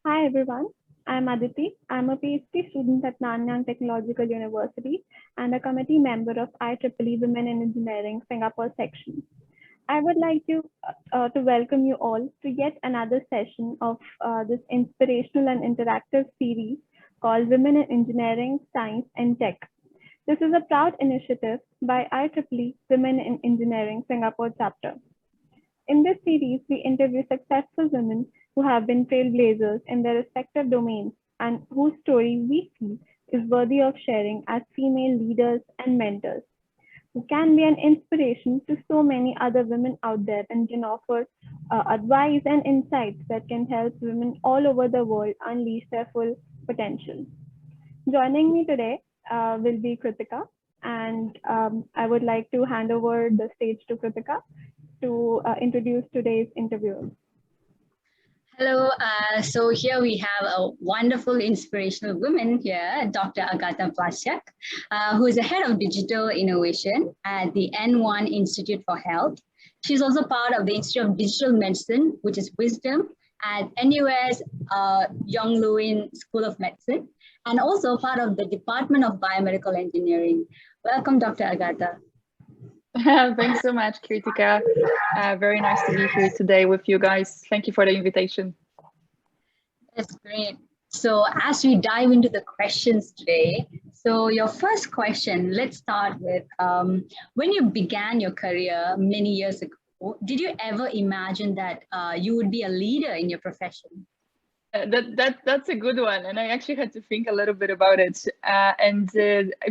Hi everyone, I'm Aditi. I'm a PhD student at Nanyang Technological University and a committee member of IEEE Women in Engineering Singapore section. I would like to welcome you all to yet another session of this inspirational and interactive series called Women in Engineering, Science and Tech. This is a proud initiative by IEEE Women in Engineering Singapore chapter. In this series, we interview successful women who have been trailblazers in their respective domains and whose story we feel is worthy of sharing as female leaders and mentors, who can be an inspiration to so many other women out there and can offer advice and insights that can help women all over the world unleash their full potential. Joining me today will be Kritika, and I would like to hand over the stage to Kritika to introduce today's interviewer. Hello, so here we have a wonderful inspirational woman here, Dr. Agatha Plasiak, who is the head of digital innovation at the N1 Institute for Health. She's also part of the Institute of Digital Medicine, which is Wisdom, at NUS Yong Lewin School of Medicine, and also part of the Department of Biomedical Engineering. Welcome, Dr. Agatha. Thanks so much, Kritika. Very nice to be here today with you guys. Thank you for the invitation. That's great. So as we dive into the questions today, so your first question, let's start with when you began your career many years ago, did you ever imagine that you would be a leader in your profession? That's a good one, and I actually had to think a little bit about it. I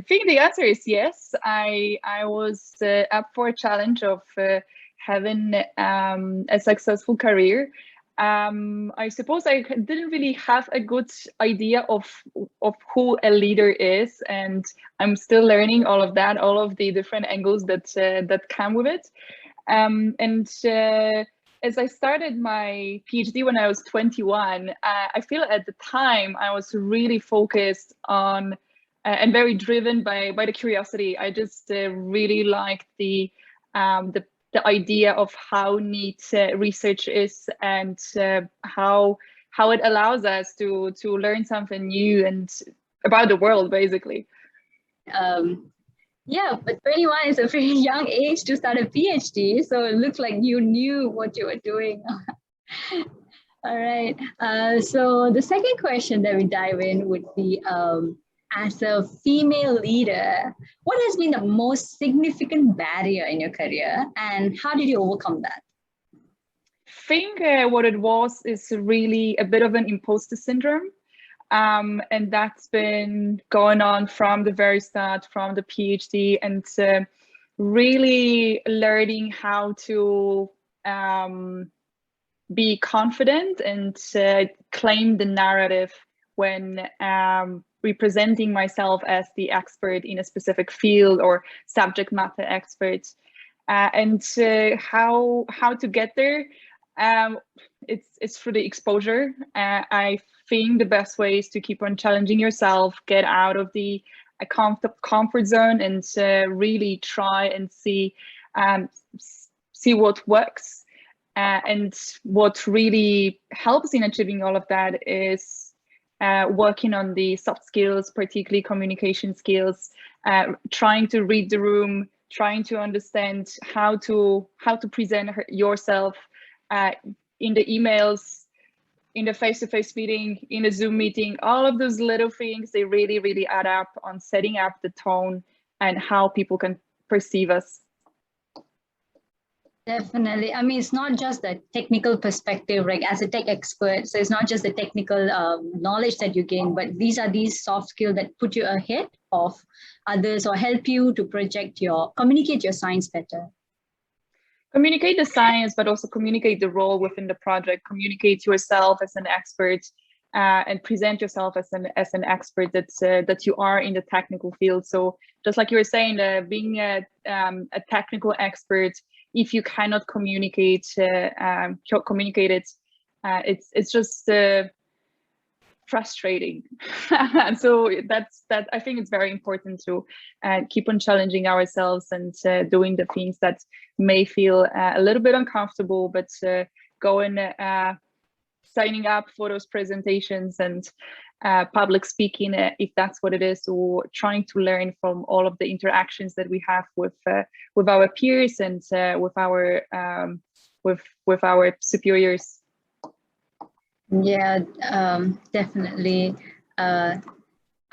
think the answer is yes. I was up for a challenge of having a successful career. I suppose I didn't really have a good idea of who a leader is, and I'm still learning all of that, all of the different angles that come with it. As I started my PhD when I was 21, I feel at the time I was really focused on and very driven by the curiosity. I just really liked the idea of how neat research is and how it allows us to learn something new and about the world, basically. Yeah, but 21 is a very young age to start a PhD, so it looks like you knew what you were doing. All right. So the second question that we dive in would be, as a female leader, what has been the most significant barrier in your career, and how did you overcome that? I think what it was is really a bit of an imposter syndrome. And that's been going on from the very start, from the PhD, and really learning how to be confident and claim the narrative when representing myself as the expert in a specific field or subject matter expert, and how to get there. It's through the exposure. I think the best way is to keep on challenging yourself, get out of the comfort zone, and really try and see what works. And what really helps in achieving all of that is working on the soft skills, particularly communication skills, trying to read the room, trying to understand how to present yourself in the emails, in the face-to-face meeting, in a Zoom meeting. All of those little things, they really, really add up on setting up the tone and how people can perceive us. Definitely. I mean, it's not just the technical perspective, like as a tech expert. So it's not just the technical knowledge that you gain, but these soft skills that put you ahead of others or help you to communicate your science better. Communicate the science, but also communicate the role within the project, communicate yourself as an expert, and present yourself as an expert that you are in the technical field. So just like you were saying, being a technical expert, if you cannot communicate it, it's just frustrating. So that I think it's very important to keep on challenging ourselves and doing the things that may feel a little bit uncomfortable, but going signing up for those presentations and public speaking, if that's what it is, or trying to learn from all of the interactions that we have with our peers and with our superiors. Yeah, definitely.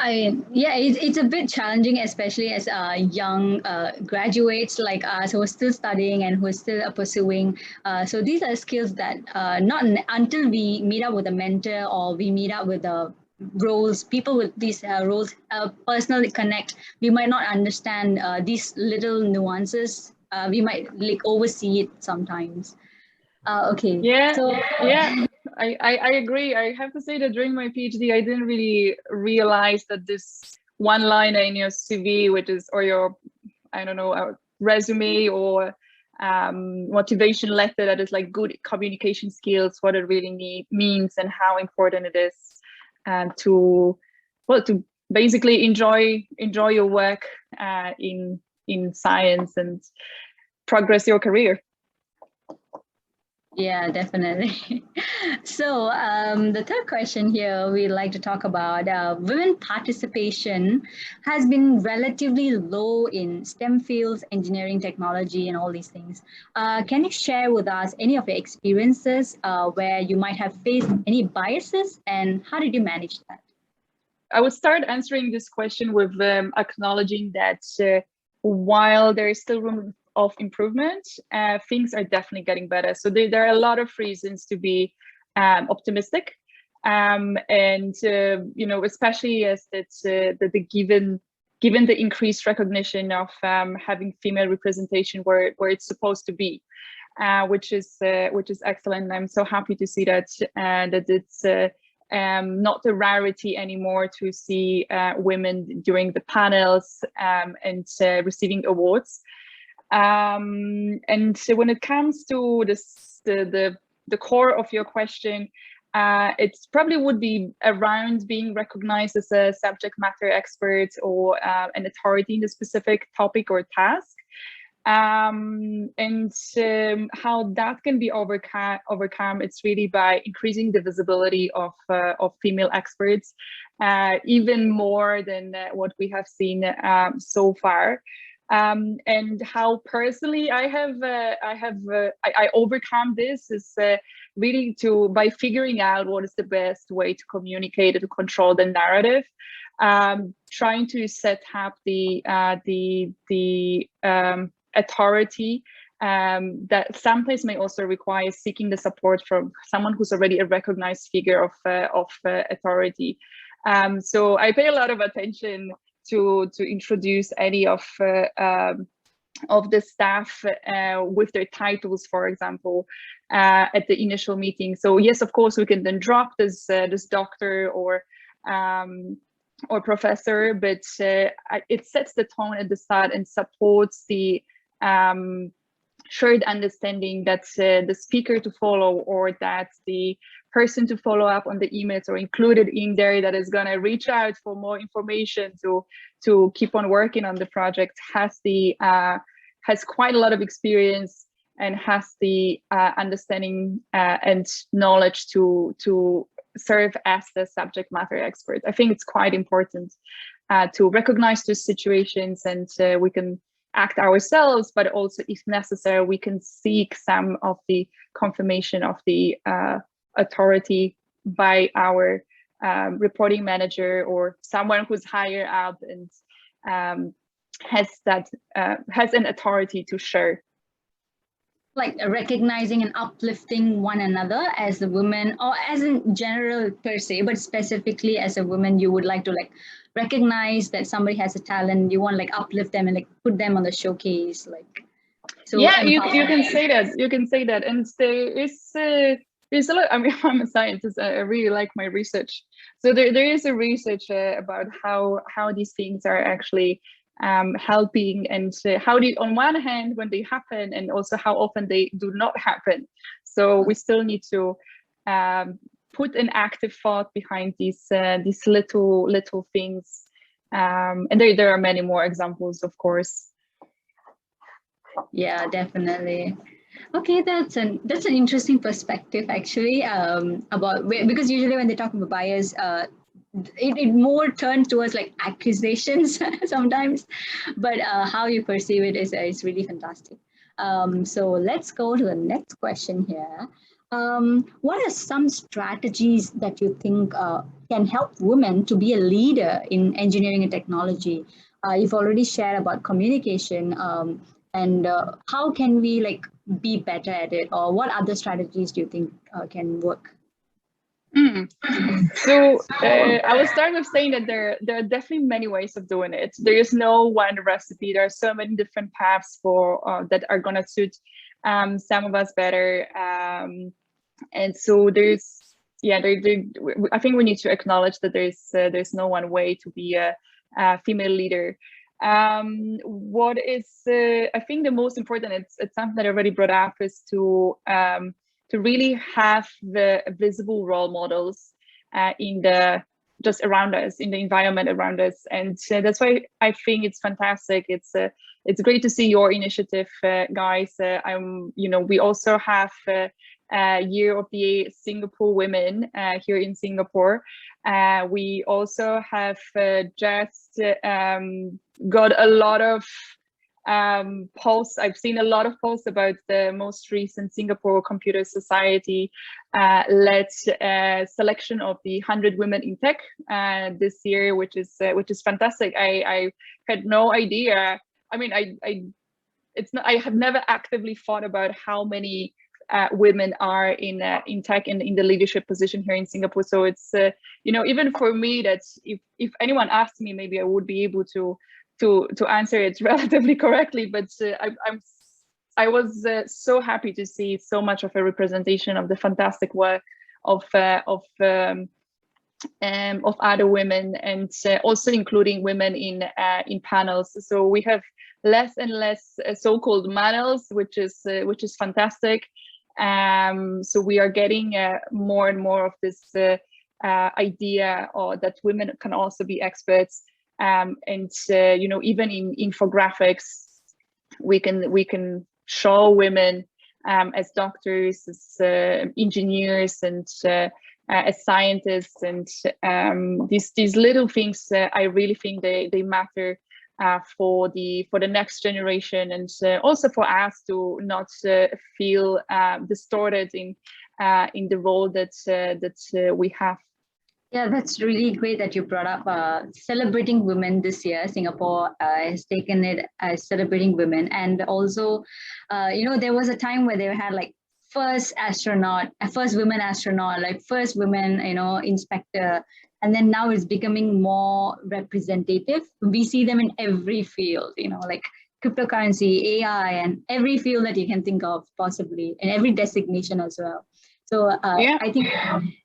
It's a bit challenging, especially as young graduates like us who are still studying and who are still pursuing. So these are skills that until we meet up with a mentor or we meet up with the roles, people with these roles personally connect, we might not understand these little nuances. We might like oversee it sometimes. Okay. Yeah, So yeah, I agree. I have to say that during my PhD, I didn't really realize that this one line in your CV, which is, or your, I don't know, resume or motivation letter, that is like good communication skills, what it really means and how important it is to basically enjoy your work in science and progress your career. Yeah, definitely. So the third question here we'd like to talk about women participation has been relatively low in STEM fields, engineering, technology, and all these things. Can you share with us any of your experiences where you might have faced any biases, and how did you manage that? I would start answering this question with acknowledging that while there is still room of improvement, things are definitely getting better. So there are a lot of reasons to be optimistic, and you know, especially as the given the increased recognition of having female representation where it's supposed to be, which is excellent. I'm so happy to see that that it's not a rarity anymore to see women during the panels and receiving awards. And so when it comes to this, the core of your question, it probably would be around being recognized as a subject matter expert or an authority in a specific topic or task. And how that can be overcome, it's really by increasing the visibility of female experts, even more than what we have seen so far. And how personally I overcome this is really by figuring out what is the best way to communicate and to control the narrative, trying to set up the authority that sometimes may also require seeking the support from someone who's already a recognized figure of authority. So I pay a lot of attention to introduce any of the staff with their titles, for example, at the initial meeting. So yes, of course, we can then drop this doctor or professor, but it sets the tone at the start and supports the shared understanding that the speaker to follow or that the person to follow up on the emails are included in there, that is going to reach out for more information to keep on working on the project, has quite a lot of experience and has the understanding and knowledge to serve as the subject matter expert. I think it's quite important to recognize those situations, and we can act ourselves, but also if necessary, we can seek some of the confirmation of the authority by our reporting manager or someone who's higher up and has an authority to share. Like recognizing and uplifting one another as a woman, or as in general per se, but specifically as a woman, you would like to like recognize that somebody has a talent, you want to like uplift them and like put them on the showcase, like. So yeah, you can say that. You can say that, and there's a lot. I mean, I'm a scientist. I really like my research. So there is a research about how these things are actually helping, and how they, on one hand, when they happen, and also how often they do not happen. So we still need to put an active thought behind these little things, and there are many more examples, of course. Yeah, definitely. Okay, that's an interesting perspective actually, about because usually when they talk about bias, it more turns towards like accusations sometimes, but how you perceive it is really fantastic. So let's go to the next question here. What are some strategies that you think can help women to be a leader in engineering and technology? You've already shared about communication, and how can we like be better at it, or what other strategies do you think can work? So I will start with saying that there are definitely many ways of doing it. There is no one recipe. There are so many different paths for that are gonna suit some of us better. And so there's I think we need to acknowledge that there's no one way to be a female leader. What is I think the most important, it's something that I already brought up, is to really have the visible role models in the just around us, in the environment around us, and that's why I think it's fantastic. It's great to see your initiative, guys. We also have Year of the Singapore Women here in Singapore. We also have just got a lot of posts. I've seen a lot of posts about the most recent Singapore Computer Society led selection of the 100 women in tech this year, which is fantastic. I had no idea. I mean, I have never actively thought about how many women are in tech and in the leadership position here in Singapore. So it's even for me, that if anyone asked me, maybe I would be able to answer it relatively correctly, but I was so happy to see so much of a representation of the fantastic work of other women, and also including women in panels. So we have less and less so-called manels, which is fantastic. So we are getting more and more of this idea, or that women can also be experts. And even in infographics, we can show women as doctors, as engineers, and as scientists, and these little things. I really think they matter for the next generation, and also for us to not feel distorted in the role that we have. Yeah, that's really great that you brought up celebrating women this year. Singapore has taken it as celebrating women. And also, there was a time where they had like first women astronaut, like first women, inspector. And then now it's becoming more representative. We see them in every field, like cryptocurrency, AI, and every field that you can think of possibly, and every designation as well. So I think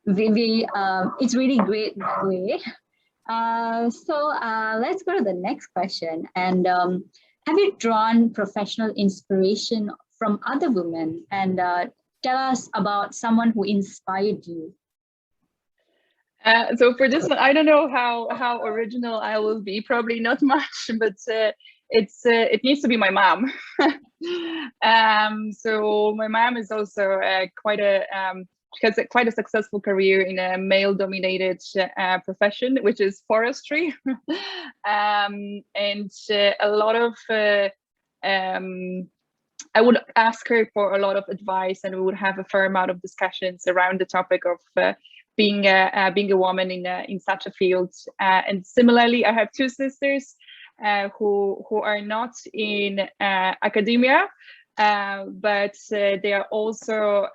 it's really great that way. So let's go to the next question. And have you drawn professional inspiration from other women? And tell us about someone who inspired you. So for this one, I don't know how original I will be. Probably not much, but it needs to be my mom. So my mom is also she has quite a successful career in a male-dominated profession, which is forestry, and a lot of. I would ask her for a lot of advice, and we would have a fair amount of discussions around the topic of being a woman in such a field. And similarly, I have two sisters who are not in academia, but they are also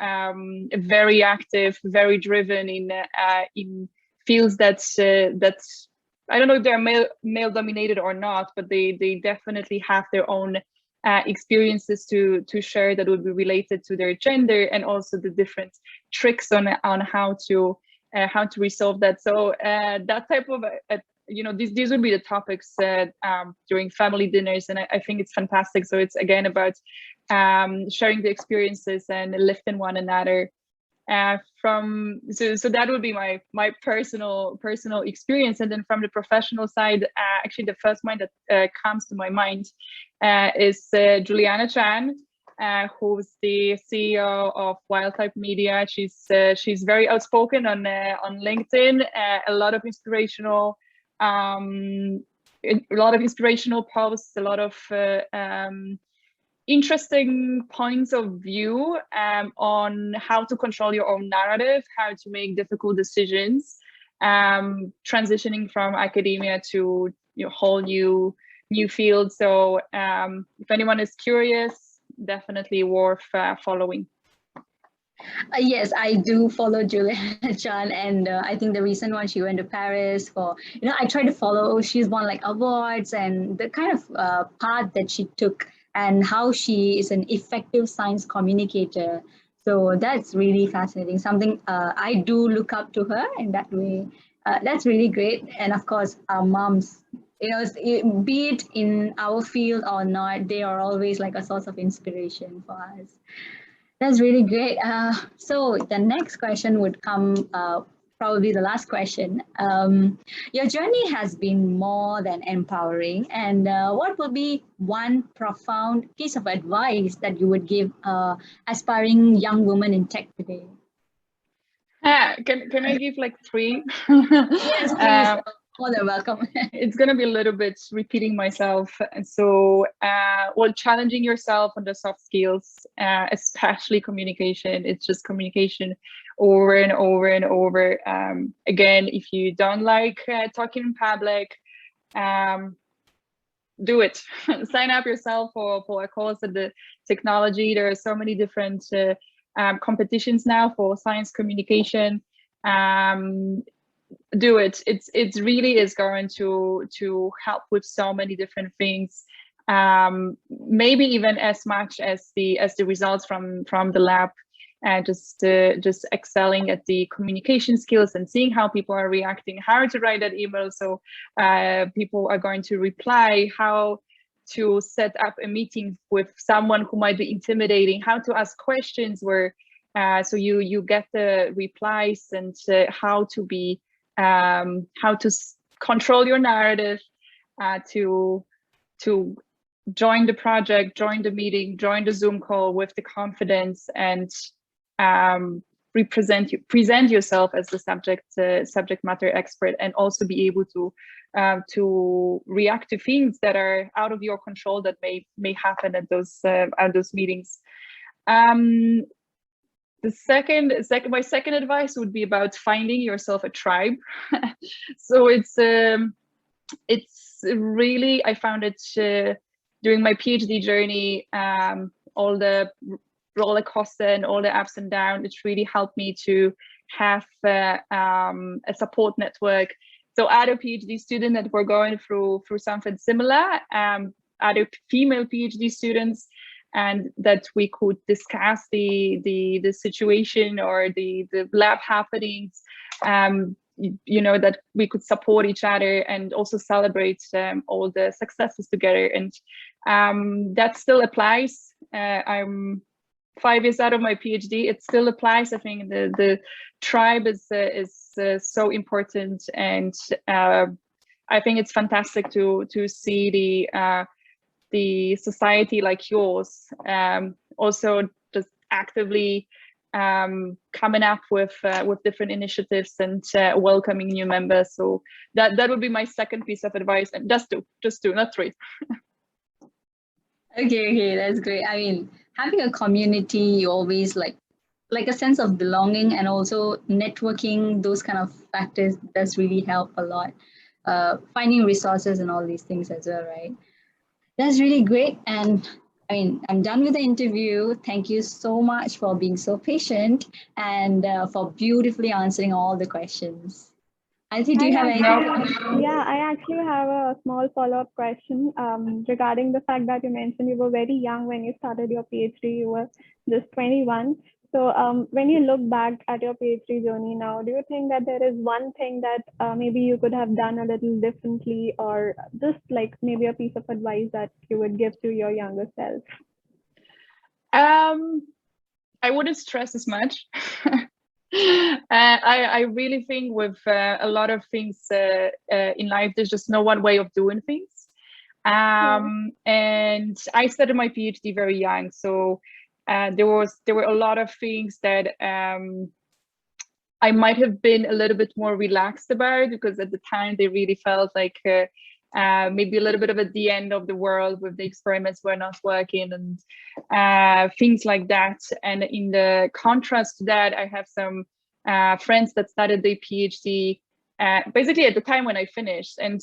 very active, very driven in fields that I don't know if they're male dominated or not, but they definitely have their own experiences to share that would be related to their gender, and also the different tricks on how to resolve that. So that type of these would be the topics during family dinners, and I think it's fantastic. So it's again about sharing the experiences and lifting one another. So that would be my personal experience. And then from the professional side, actually the first one that comes to my mind is Juliana Chan, who's the CEO of Wildtype Media. She's very outspoken on LinkedIn. A lot of inspirational posts, a lot of interesting points of view on how to control your own narrative, how to make difficult decisions, transitioning from academia to whole new field. So if anyone is curious, definitely worth following. Yes, I do follow Juliana Chan, and I think the recent one, she went to Paris for, I try to follow, she's won like awards, and the kind of path that she took and how she is an effective science communicator. So that's really fascinating, something I do look up to her in that way. That's really great. And of course, our moms, be it in our field or not, they are always like a source of inspiration for us. That's really great. So the next question would come, probably the last question. Your journey has been more than empowering. And what would be one profound piece of advice that you would give aspiring young women in tech today? Can I give like 3? Yes, please. More than welcome. It's going to be a little bit repeating myself. And so, challenging yourself on the soft skills, especially communication. It's just communication over and over and over. Again, if you don't like talking in public, do it. Sign up yourself for a course at the technology. There are so many different competitions now for science communication. Do it. It really is going to help with so many different things. Maybe even as much as the results from the lab, and just excelling at the communication skills and seeing how people are reacting, how to write that email so people are going to reply, how to set up a meeting with someone who might be intimidating, how to ask questions where so you get the replies, and how to be how to control your narrative, to join the project, join the meeting, join the Zoom call with the confidence, and present yourself as the subject matter expert, and also be able to react to things that are out of your control that may happen at those meetings. My second advice would be about finding yourself a tribe. So it's really, I found it during my PhD journey, all the roller coaster and all the ups and downs. It's really helped me to have a support network. So other PhD students that were going through something similar, other female PhD students, and that we could discuss the situation or the lab happenings, that we could support each other and also celebrate all the successes together. And that still applies. I'm 5 years out of my PhD. It still applies. I think the tribe is so important, and I think it's fantastic to see the society like yours also just actively coming up with different initiatives and welcoming new members. So that would be my second piece of advice. And just two, not 3. Okay, that's great. I mean, having a community, you always like a sense of belonging, and also networking, those kind of factors does really help a lot. Finding resources and all these things as well, right? That's really great. And I mean, I'm done with the interview. Thank you so much for being so patient and for beautifully answering all the questions. Aditi, do you have anything? Yeah, I actually have a small follow-up question regarding the fact that you mentioned you were very young when you started your PhD. You were just 21. So when you look back at your PhD journey now, do you think that there is one thing that maybe you could have done a little differently, or just like maybe a piece of advice that you would give to your younger self? I wouldn't stress as much. I really think with a lot of things in life, there's just no one way of doing things. And I started my PhD very young, so there were a lot of things that I might have been a little bit more relaxed about, because at the time they really felt like maybe a little bit of at the end of the world, with the experiments were not working and things like that. And in the contrast to that, I have some friends that started their PhD basically at the time when I finished, and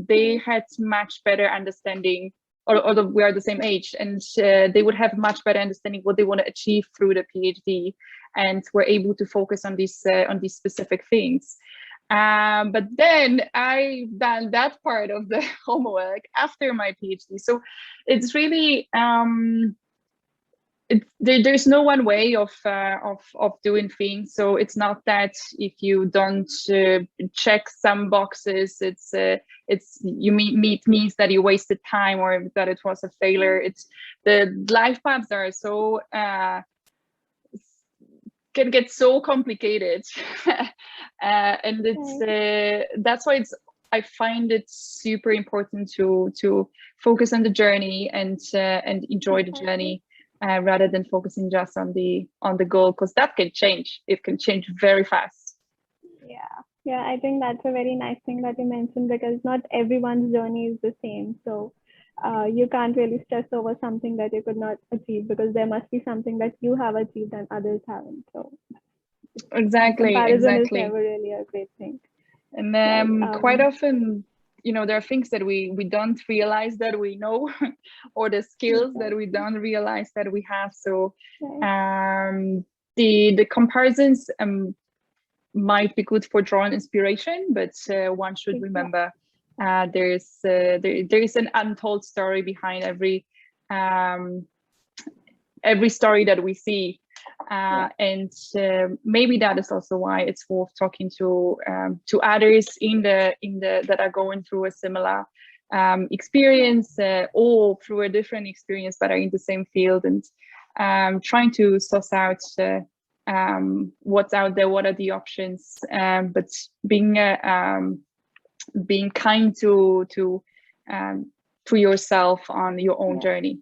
they had much better understanding, although we are the same age, and they would have much better understanding what they want to achieve through the PhD, and were able to focus on these specific things. But then I done that part of the homework after my PhD. So it's really there's no one way of doing things. So it's not that if you don't check some boxes, it's you means that you wasted time or that it was a failure. It's the life paths are so can get so complicated, and it's that's why I find it super important to focus on the journey and enjoy the journey, rather than focusing just on the goal, because that can change. It can change very fast. Yeah, I think that's a very nice thing that you mentioned, because not everyone's journey is the same. So you can't really stress over something that you could not achieve, because there must be something that you have achieved and others haven't. So exactly, comparison is never really a great thing. And quite often, there are things that we don't realize that we know, or the skills that we don't realize that we have. So the comparisons might be good for drawing inspiration, but one should remember there is an untold story behind every story that we see, and maybe that is also why it's worth talking to others that are going through a similar experience, or through a different experience, but are in the same field, and trying to suss out what's out there, what are the options, but being kind to yourself on your own journey.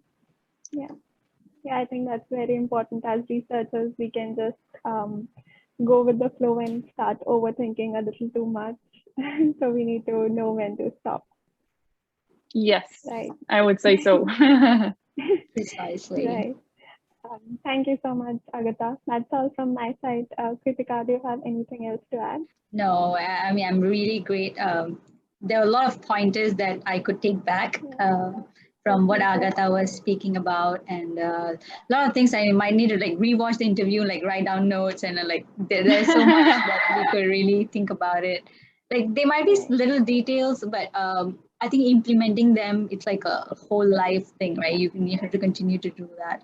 Yeah, I think that's very important. As researchers, we can just go with the flow and start overthinking a little too much. So we need to know when to stop. Yes, right. I would say so. Precisely. Right. Thank you so much, Agata. That's all from my side. Kritika, do you have anything else to add? No, I mean, I'm really great. There are a lot of pointers that I could take back from what Agata was speaking about, and a lot of things I might need to rewatch the interview, write down notes, and there's so much that we could really think about it. There might be little details, but I think implementing them, it's like a whole life thing, right? You have to continue to do that.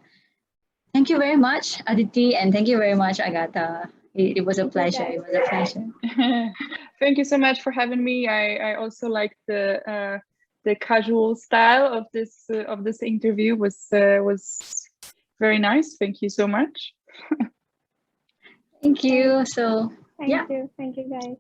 Thank you very much, Aditi, and thank you very much, Agata. It was a pleasure. It was a pleasure. Thank you so much for having me. I also like the casual style of this interview. Was very nice. Thank you so much. Thank you. So thank you guys.